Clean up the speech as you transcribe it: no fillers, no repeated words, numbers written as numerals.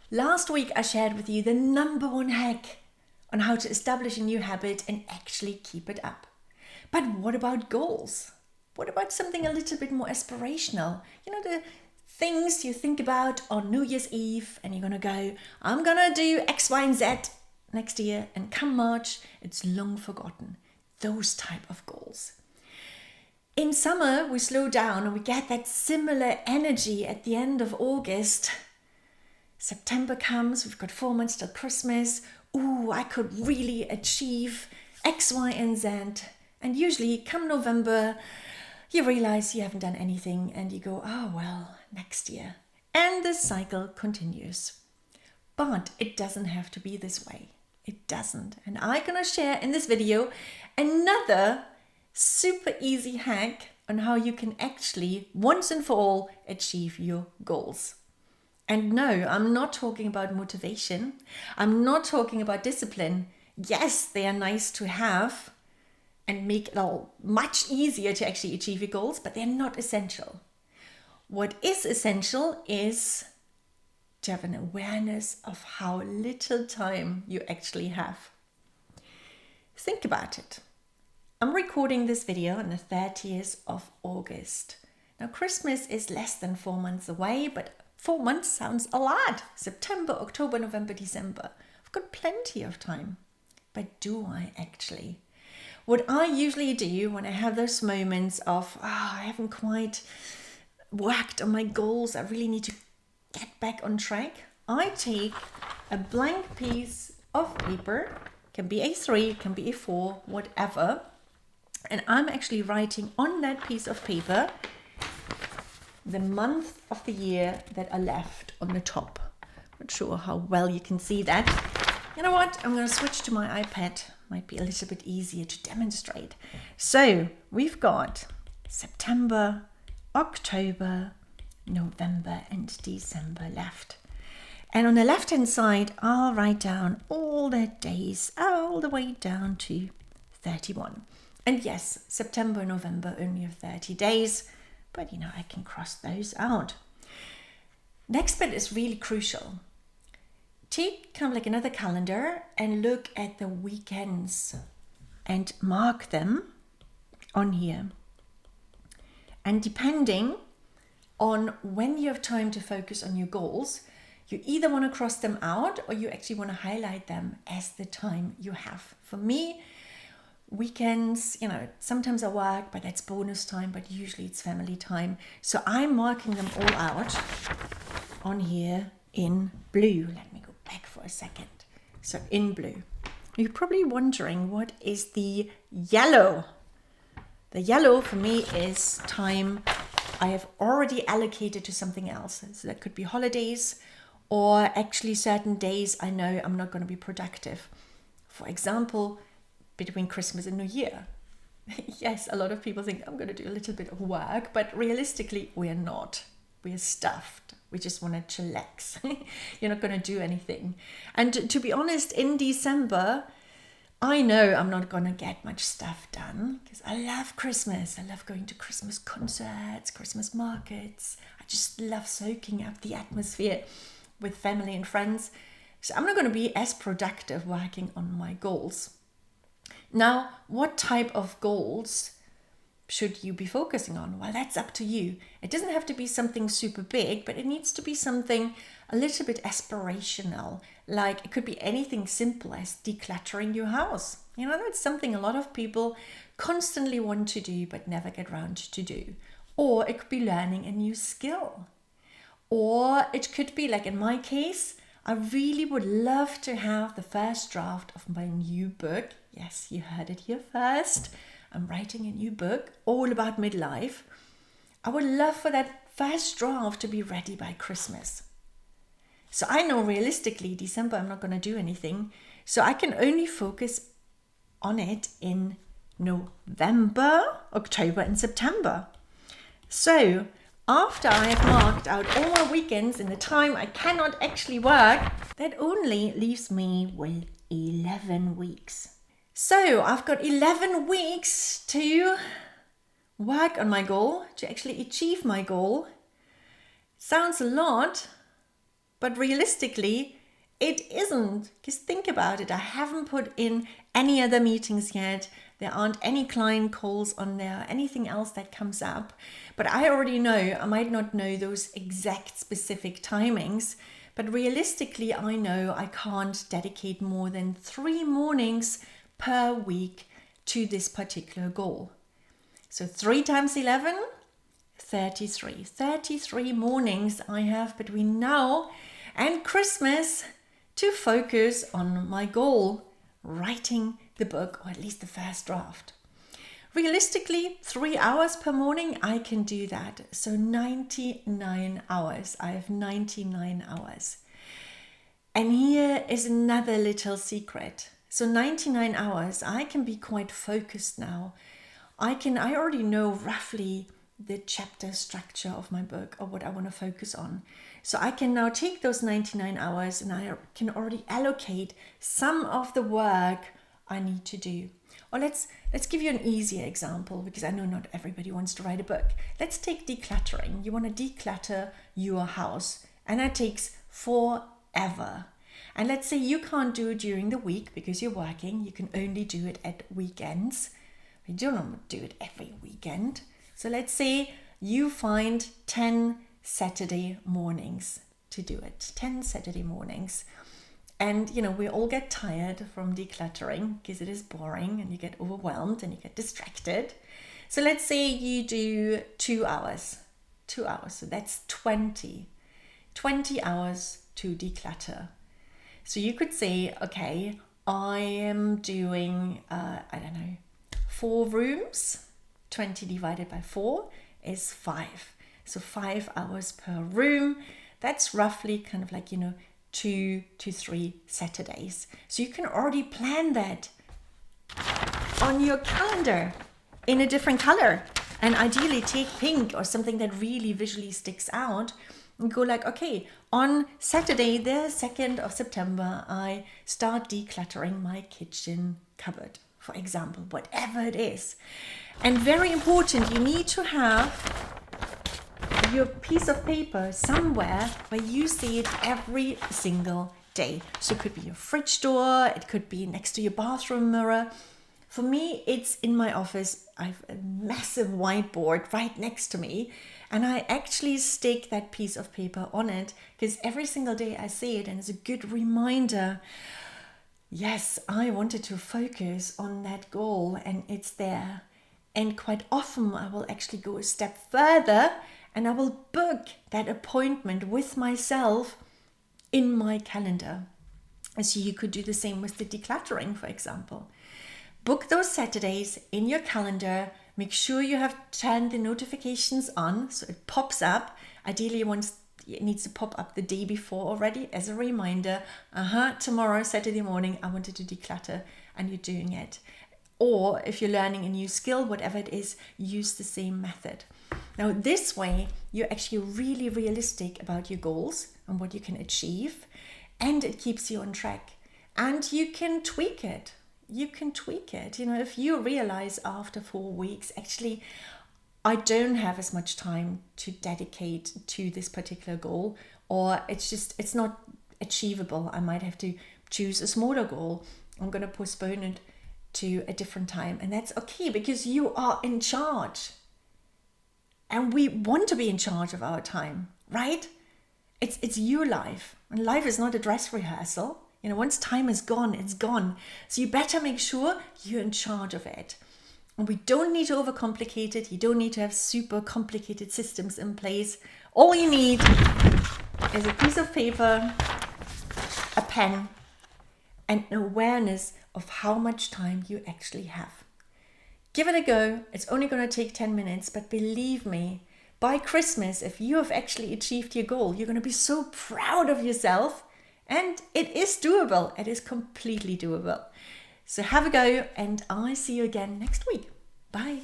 Last week I shared with you the number one hack on how to establish a new habit and actually keep it up. But what about goals? What about something a little bit more aspirational? You know, the things you think about on New Year's Eve and you're going to go, I'm going to do X, Y, and Z next year, and come March, it's long forgotten. Those type of goals. In summer, we slow down and we get that similar energy at the end of August. September comes, we've got 4 months till Christmas. Ooh, I could really achieve X, Y, and Z. And usually come November, you realize you haven't done anything and you go, oh, well, next year. And the cycle continues. But it doesn't have to be this way. It doesn't. And I'm going to share in this video another super easy hack on how you can actually, once and for all, achieve your goals. And no, I'm not talking about motivation. I'm not talking about discipline. Yes, they are nice to have and make it all much easier to actually achieve your goals, but they're not essential. What is essential is to have an awareness of how little time you actually have. Think about it. I'm recording this video on the 30th of August. Now, Christmas is less than 4 months away, but 4 months sounds a lot. September, October, November, December. I've got plenty of time. But do I actually? What I usually do when I have those moments of, I haven't quite worked on my goals, I really need to get back on track, I take a blank piece of paper, can be A3, can be A4, whatever, and I'm actually writing on that piece of paper the month of the year that are left on the top. Not sure how well you can see that. You know what? I'm going to switch to my iPad. Might be a little bit easier to demonstrate. So we've got September, October, November, and December left. And on the left-hand side, I'll write down all the days, all the way down to 31. And yes, September, November only have 30 days, but I can cross those out. Next bit is really crucial. Take kind of like another calendar and look at the weekends and mark them on here. And depending on when you have time to focus on your goals, you either want to cross them out or you actually want to highlight them as the time you have. For me, weekends, sometimes I work, but that's bonus time, but usually it's family time. So I'm marking them all out on here in blue. Let me go back for a second. So in blue. You're probably wondering, what is the yellow? The yellow for me is time I have already allocated to something else. So that could be holidays or actually certain days I know I'm not going to be productive. For example, between Christmas and New Year. Yes, a lot of people think I'm going to do a little bit of work, but realistically, we are not. We are stuffed. We just want to chillax. You're not going to do anything. And to be honest, in December, I know I'm not going to get much stuff done because I love Christmas. I love going to Christmas concerts, Christmas markets. I just love soaking up the atmosphere with family and friends. So I'm not going to be as productive working on my goals. Now, what type of goals should you be focusing on? Well, that's up to you. It doesn't have to be something super big, but it needs to be something a little bit aspirational. Like it could be anything simple as decluttering your house. That's something a lot of people constantly want to do, but never get around to do. Or it could be learning a new skill. Or it could be, like in my case, I really would love to have the first draft of my new book. Yes, you heard it here first. I'm writing a new book all about midlife. I would love for that first draft to be ready by Christmas. So I know realistically, December, I'm not going to do anything. So I can only focus on it in November, October, and September. So after I have marked out all my weekends and the time I cannot actually work, that only leaves me with 11 weeks. So I've got 11 weeks to work on my goal, to actually achieve my goal. Sounds a lot, But realistically, it isn't. Because think about it. I haven't put in any other meetings yet. There aren't any client calls on there, anything else that comes up. But I already know, I might not know those exact specific timings, but realistically, I know I can't dedicate more than 3 mornings per week to this particular goal. So 3 times 11, 33. 33 mornings I have between now and Christmas to focus on my goal, writing the book, or at least the first draft. Realistically, 3 hours per morning, I can do that. So 99 hours. I have 99 hours. And here is another little secret. So 99 hours, I can be quite focused now. I already know roughly the chapter structure of my book or what I want to focus on. So I can now take those 99 hours and I can already allocate some of the work I need to do. Or let's give you an easier example, because I know not everybody wants to write a book. Let's take decluttering. You want to declutter your house, and that takes forever. And let's say you can't do it during the week because you're working. You can only do it at weekends. You don't do it every weekend. So let's say you find 10 Saturday mornings to do it. 10 Saturday mornings. And, we all get tired from decluttering because it is boring and you get overwhelmed and you get distracted. So let's say you do 2 hours. 2 hours. So that's 20 hours to declutter. So you could say, okay, I am doing, 4 rooms. 20 divided by 4 is 5. So 5 hours per room. That's roughly kind of like, 2 to 3 Saturdays. So you can already plan that on your calendar in a different color, and ideally take pink or something that really visually sticks out, and go like, okay, on Saturday, the 2nd of September, I start decluttering my kitchen cupboard, for example, whatever it is. And very important, you need to have your piece of paper somewhere where you see it every single day. So it could be your fridge door, it could be next to your bathroom mirror. For me, it's in my office. I have a massive whiteboard right next to me, and I actually stick that piece of paper on it because every single day I see it, and it's a good reminder. Yes, I wanted to focus on that goal, and it's there. And quite often I will actually go a step further and I will book that appointment with myself in my calendar. And so you could do the same with the decluttering, for example. Book those Saturdays in your calendar. Make sure you have turned the notifications on so it pops up. Ideally, it needs to pop up the day before already as a reminder. Tomorrow, Saturday morning, I wanted to declutter, and you're doing it. Or if you're learning a new skill, whatever it is, use the same method. Now, this way, you're actually really realistic about your goals and what you can achieve, and it keeps you on track. And you can tweak it. If you realize after 4 weeks, actually, I don't have as much time to dedicate to this particular goal, or it's not achievable. I might have to choose a smaller goal. I'm going to postpone it to a different time, and that's okay because you are in charge. And we want to be in charge of our time, right? It's your life, and life is not a dress rehearsal. Once time is gone, it's gone. So you better make sure you're in charge of it. And we don't need to overcomplicate it. You don't need to have super complicated systems in place. All you need is a piece of paper, a pen, and an awareness of how much time you actually have. Give it a go. It's only going to take 10 minutes, but believe me, by Christmas, if you have actually achieved your goal, you're going to be so proud of yourself, and it is doable. It is completely doable. So have a go, and I'll see you again next week. Bye.